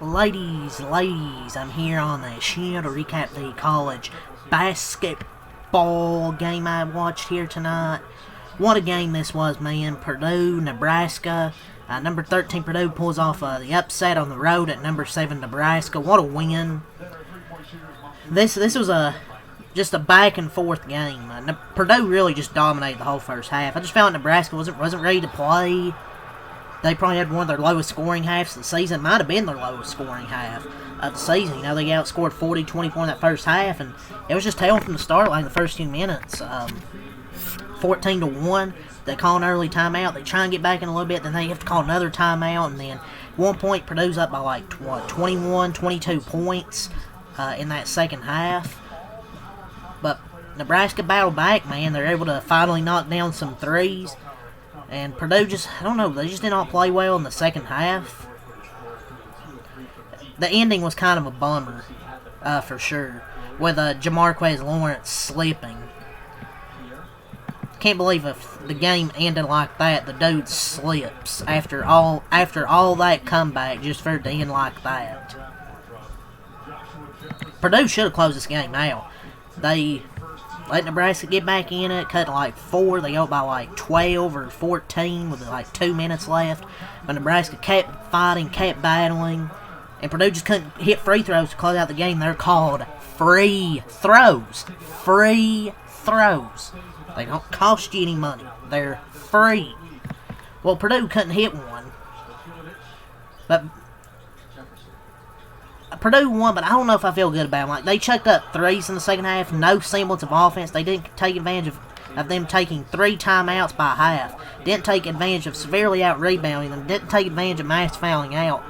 Ladies, I'm here on the show to recap the college basketball game I watched here tonight. What a game this was, man. Purdue, Nebraska. Number 13 Purdue pulls off the upset on the road at number 7 Nebraska. What a win. This was just a back and forth game. Purdue really just dominated the whole first half. I just felt Nebraska wasn't ready to play. They probably had one of their lowest scoring halves of the season. Might have been their lowest scoring half of the season. You know, they outscored 40-24 in that first half, and it was just tail from the start, like the first few minutes. 14-1. They call an early timeout. They try and get back in a little bit, then they have to call another timeout, and then at one point, Purdue's up by like 21, 22 points in that second half. But Nebraska battled back, man. They're able to finally knock down some threes. And Purdue I don't know, they just did not play well in the second half. The ending was kind of a bummer, for sure, with Jamarquez Lawrence slipping. Can't believe if the game ended like that, the dude slips after all that comeback just for it to end like that. Purdue should have closed this game out. They let Nebraska get back in it, cut to like 4. They go by like 12 or 14 with like 2 minutes left. But Nebraska kept fighting, kept battling. And Purdue just couldn't hit free throws to close out the game. They're called free throws. Free throws. They don't cost you any money. They're free. Well, Purdue couldn't hit one. But Purdue won, but I don't know if I feel good about them. Like, they chucked up threes in the second half, no semblance of offense. They didn't take advantage of them taking 3 timeouts by half. Didn't take advantage of severely out-rebounding them. Didn't take advantage of mass fouling out.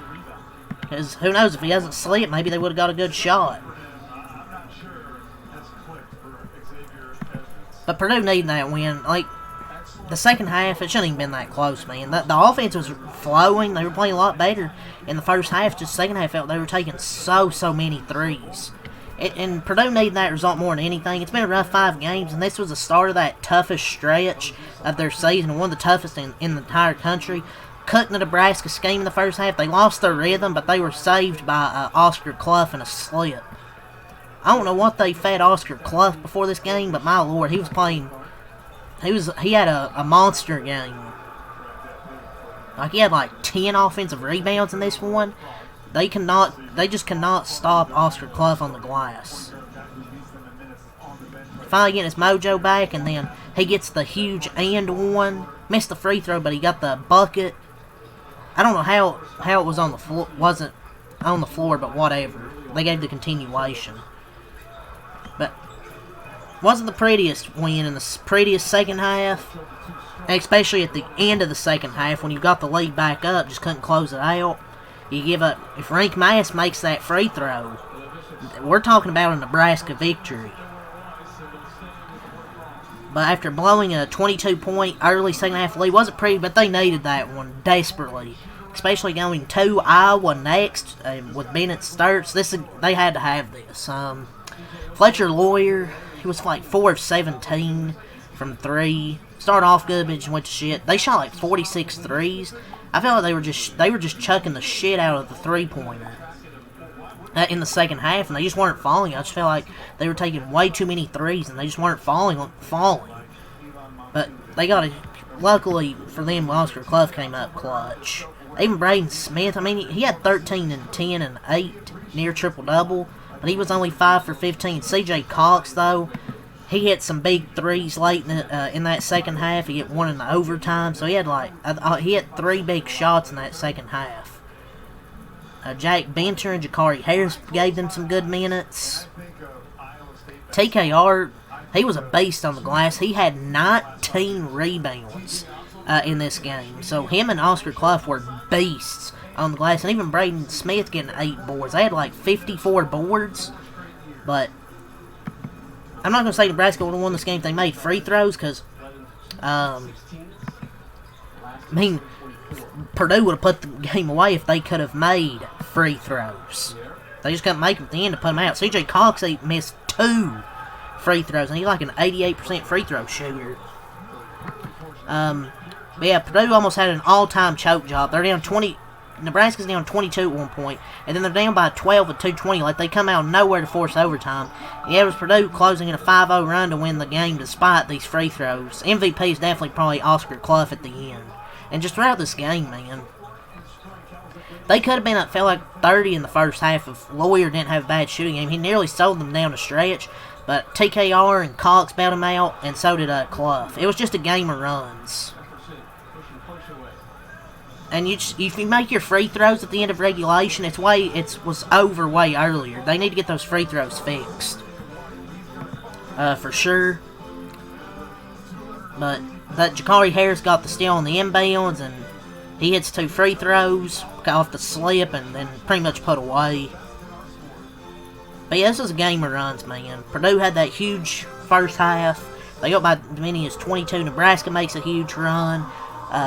Because who knows, if he doesn't slip, maybe they would have got a good shot. But Purdue needed that win. Like, the second half, it shouldn't even been that close, man. The offense was flowing. They were playing a lot better in the first half. Just the second half, felt they were taking so many threes. And Purdue needed that result more than anything. It's been a rough 5 games, and this was the start of that toughest stretch of their season, one of the toughest in the entire country. Cutting the Nebraska scheme in the first half. They lost their rhythm, but they were saved by Oscar Clough and a slip. I don't know what they fed Oscar Clough before this game, but my lord, he was playing. He had a monster game. Like, he had like 10 offensive rebounds in this one. They just cannot stop Oscar Clough on the glass. Finally getting his mojo back, and then he gets the huge and one. Missed the free throw, but he got the bucket. I don't know how it was on the floor. Wasn't on the floor, but whatever. They gave the continuation. But wasn't the prettiest win in the prettiest second half, especially at the end of the second half when you got the lead back up, just couldn't close it out. You give up. If Rink Mass makes that free throw, we're talking about a Nebraska victory. But after blowing a 22-point early second half lead, wasn't pretty, but they needed that one desperately. Especially going to Iowa next with Bennett Sturts. They had to have this. Fletcher Lawyer, he was like 4 of 17 from 3. Started off good, but just went to shit. They shot like 46 threes. I felt like they were just chucking the shit out of the 3-pointer in the second half, and they just weren't falling. I just felt like they were taking way too many threes, and they just weren't falling. But they got it. Luckily for them, Oscar Clough came up clutch. Even Braden Smith, I mean, he had 13 and 10 and 8, near triple-double, but he was only 5 for 15. C.J. Cox, though, he hit some big threes late in that second half. He hit one in the overtime, so he had 3 big shots in that second half. Jack Benter and Jakari Harris gave them some good minutes. TKR, he was a beast on the glass. He had 19 rebounds in this game. So him and Oscar Clough were beasts on the glass. And even Braden Smith getting 8 boards. They had like 54 boards. But I'm not going to say Nebraska would have won this game if they made free throws. Because, Purdue would have put the game away if they could have made free throws. They just couldn't make them at the end to put them out. C.J. Cox, he missed 2 free throws, and he's like an 88% free throw shooter. But yeah, Purdue almost had an all-time choke job. They're down Nebraska's down 22 at one point, and then they're down by 12 at 2:20. Like, they come out of nowhere to force overtime. Yeah, it was Purdue closing in a 5-0 run to win the game despite these free throws. MVP is definitely probably Oscar Clough at the end. And just throughout this game, man, they could have been up, felt like 30 in the first half if Lawyer didn't have a bad shooting game. He nearly sold them down the stretch, but TKR and Cox bailed him out, and so did Clough. It was just a game of runs. And if you make your free throws at the end of regulation, it was over way earlier. They need to get those free throws fixed, for sure. But that Jakari Harris got the steal on the inbounds, and he hits 2 free throws, got off the slip, and then pretty much put away. But yeah, this was a game of runs, man. Purdue had that huge first half. They got by as many as 22. Nebraska makes a huge run.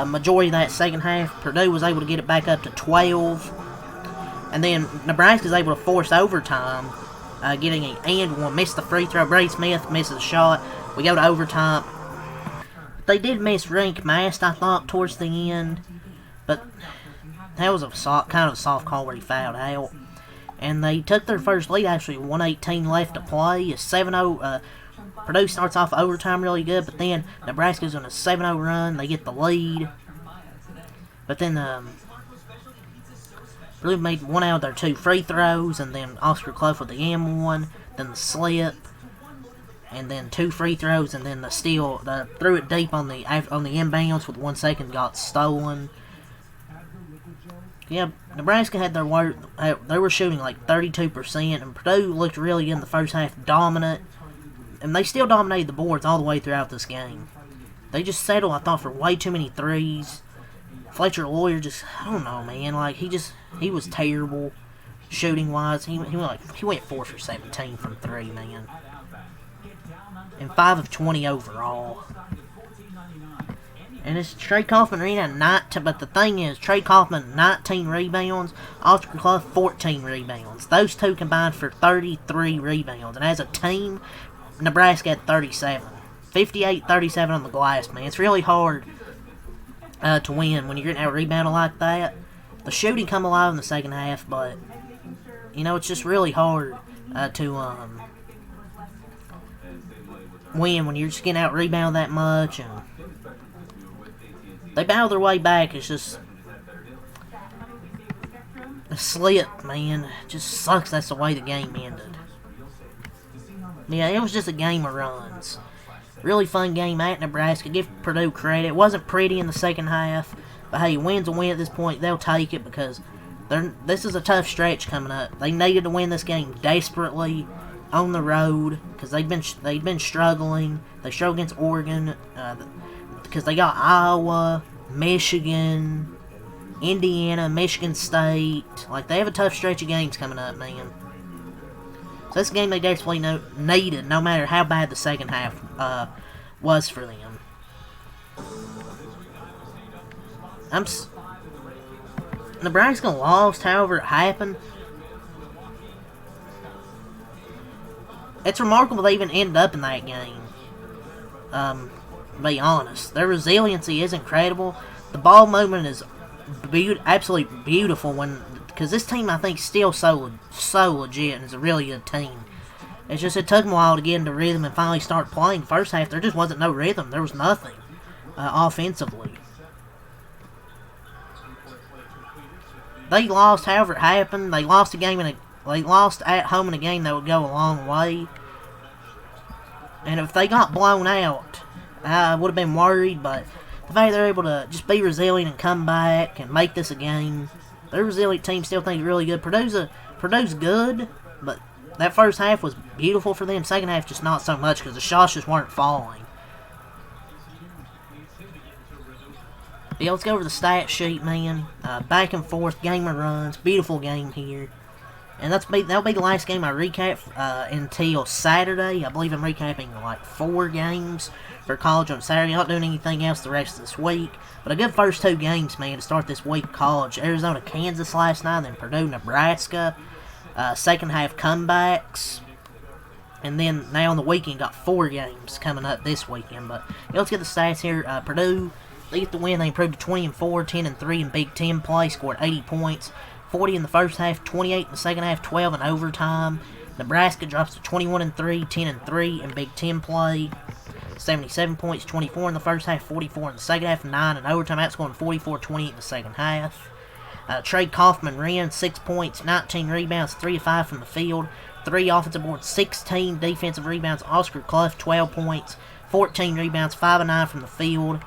Majority of that second half, Purdue was able to get it back up to 12. And then Nebraska's able to force overtime, getting an and one. Missed the free throw. Brady Smith misses a shot. We go to overtime. They did miss Rink Mast, I thought, towards the end. But that was kind of a soft call where he fouled out. And they took their first lead, actually, 1:18 left to play. A 7-0. Purdue starts off overtime really good, but then Nebraska's on a 7-0 run. They get the lead. But then Purdue made 1 out of their 2 free throws, and then Oscar Clough with the M1, then the slip, and then 2 free throws, and then the steal. Threw it deep on the inbounds with 1 second, got stolen. Yeah, Nebraska had their work. They were shooting like 32%, and Purdue looked really good in the first half, dominant. And they still dominated the boards all the way throughout this game. They just settled, I thought, for way too many threes. Fletcher Lawyer just, I don't know, man. Like, he was terrible shooting-wise. He went 4 for 17 from 3, man. And 5 of 20 overall. And it's Trey Kaufman at 19, but the thing is, Trey Kaufman, 19 rebounds, Oscar Clough, 14 rebounds. Those two combined for 33 rebounds. And as a team, Nebraska had 37. 58-37 on the glass, man. It's really hard to win when you're getting out-rebounded like that. The shooting come alive in the second half, but, you know, it's just really hard to win when you're just getting out-rebounded that much. And they battle their way back. It's just a slip, man. It just sucks that's the way the game ended. Yeah, it was just a game of runs. Really fun game at Nebraska. Give Purdue credit. It wasn't pretty in the second half, but hey, win's a win at this point. They'll take it because this is a tough stretch coming up. They needed to win this game desperately on the road because they'd been struggling. They struggled against Oregon because they got Iowa, Michigan, Indiana, Michigan State. Like, they have a tough stretch of games coming up, man. So this game they desperately needed, no matter how bad the second half was for them. Nebraska lost, however it happened. It's remarkable they even ended up in that game. To be honest, their resiliency is incredible. The ball movement is absolutely beautiful because this team, I think, is still so legit and is a really good team. It's just it took them a while to get into rhythm and finally start playing. First half, there just wasn't no rhythm. There was nothing offensively. They lost, however it happened. They lost they lost at home in a game that would go a long way. And if they got blown out, I would have been worried. But the fact they're able to just be resilient and come back and make this a game, their resilient team still thinks really good. Purdue's good, but that first half was beautiful for them. Second half, just not so much because the shots just weren't falling. Yeah, let's go over the stat sheet, man. Back and forth, game of runs, beautiful game here. And that'll be the last game I recap until Saturday. I believe I'm recapping like 4 games for college on Saturday. Not doing anything else the rest of this week. But a good first 2 games, man, to start this week of college. Arizona, Kansas last night, then Purdue, Nebraska. Second half comebacks. And then now on the weekend, got 4 games coming up this weekend. But yeah, let's get the stats here. Purdue They get the win. They improved to 20-4, 10-3 in Big Ten play. Scored 80 points, 40 in the first half, 28 in the second half, 12 in overtime. Nebraska drops to 21-3, 10-3 in Big Ten play. 77 points, 24 in the first half, 44 in the second half, 9 in overtime. Outscoring 44-28 in the second half. Trey Kaufman ran 6 points, 19 rebounds, 3 of 5 from the field, 3 offensive boards, 16 defensive rebounds. Oscar Clough 12 points, 14 rebounds, 5 of 9 from the field,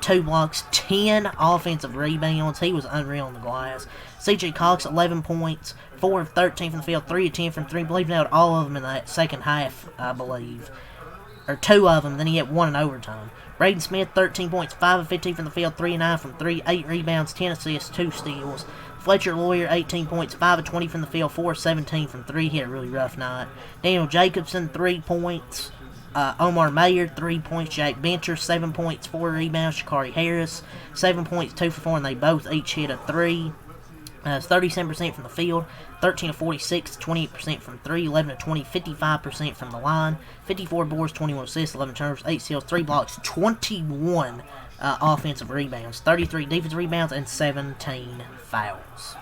2 blocks, 10 offensive rebounds. He was unreal on the glass. C.J. Cox 11 points, 4 of 13 from the field, 3 of 10 from 3. I believe now all of them in that second half, I believe. Or 2 of them, then he had 1 in overtime. Braden Smith, 13 points, 5 of 15 from the field, 3 of 9 from 3, 8 rebounds, 10 assists, 2 steals. Fletcher Lawyer, 18 points, 5 of 20 from the field, 4 of 17 from 3. He had a really rough night. Daniel Jacobson, 3 points. Omar Mayer, 3 points. Jack Bencher, 7 points, 4 rebounds. Shakari Harris, 7 points, 2 for 4, and they both each hit a 3. 37% from the field, 13 of 46, 28% from 3, 11 of 20, 55% from the line, 54 boards, 21 assists, 11 turnovers, 8 steals, 3 blocks, 21 offensive rebounds, 33 defensive rebounds, and 17 fouls.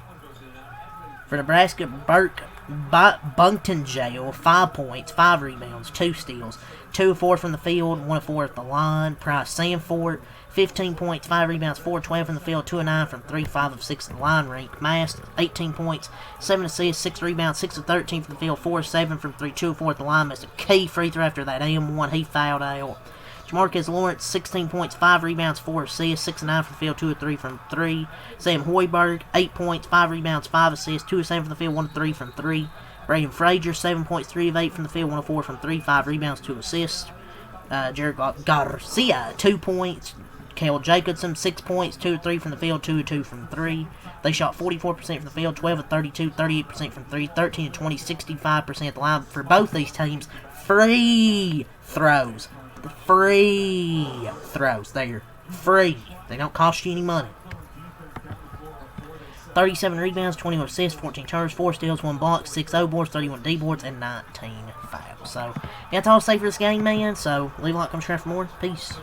For Nebraska, Burke Bunkton Jail, 5 points, 5 rebounds, 2 steals, 2 of 4 from the field, 1 of 4 at the line. Price Sanford, 15 points, 5 rebounds, 4 of 12 from the field, 2 of 9 from 3, 5 of 6 at the line. Rank Mast, 18 points, 7 assists, 6 rebounds, 6 of 13 from the field, 4 of 7 from 3, 2 of 4 at the line. Missed a key free throw after that M1. He fouled out. Jamarcus Lawrence, 16 points, 5 rebounds, 4 assists, 6 of 9 from the field, 2 of 3 from 3. Sam Hoiberg, 8 points, 5 rebounds, 5 assists, 2 of 7 from the field, 1 of 3 from 3. Braden Frazier, 7 points, 3 of 8 from the field, 1 of 4 from 3, 5 rebounds, 2 assists. Jared Garcia, 2 points. Kel Jacobson, 6 points, 2 of 3 from the field, 2 of 2 from 3. They shot 44% from the field, 12 of 32, 38% from 3, 13 of 20, 65% at the line. For both these teams, free throws. The free throws. They're free. They don't cost you any money. 37 rebounds, 21 assists, 14 turnovers, 4 steals, 1 block, 6 O boards, 31 D boards, and 19 fouls. So, that's all I'll say for this game, man. So, leave a like, comment, subscribe for more. Peace.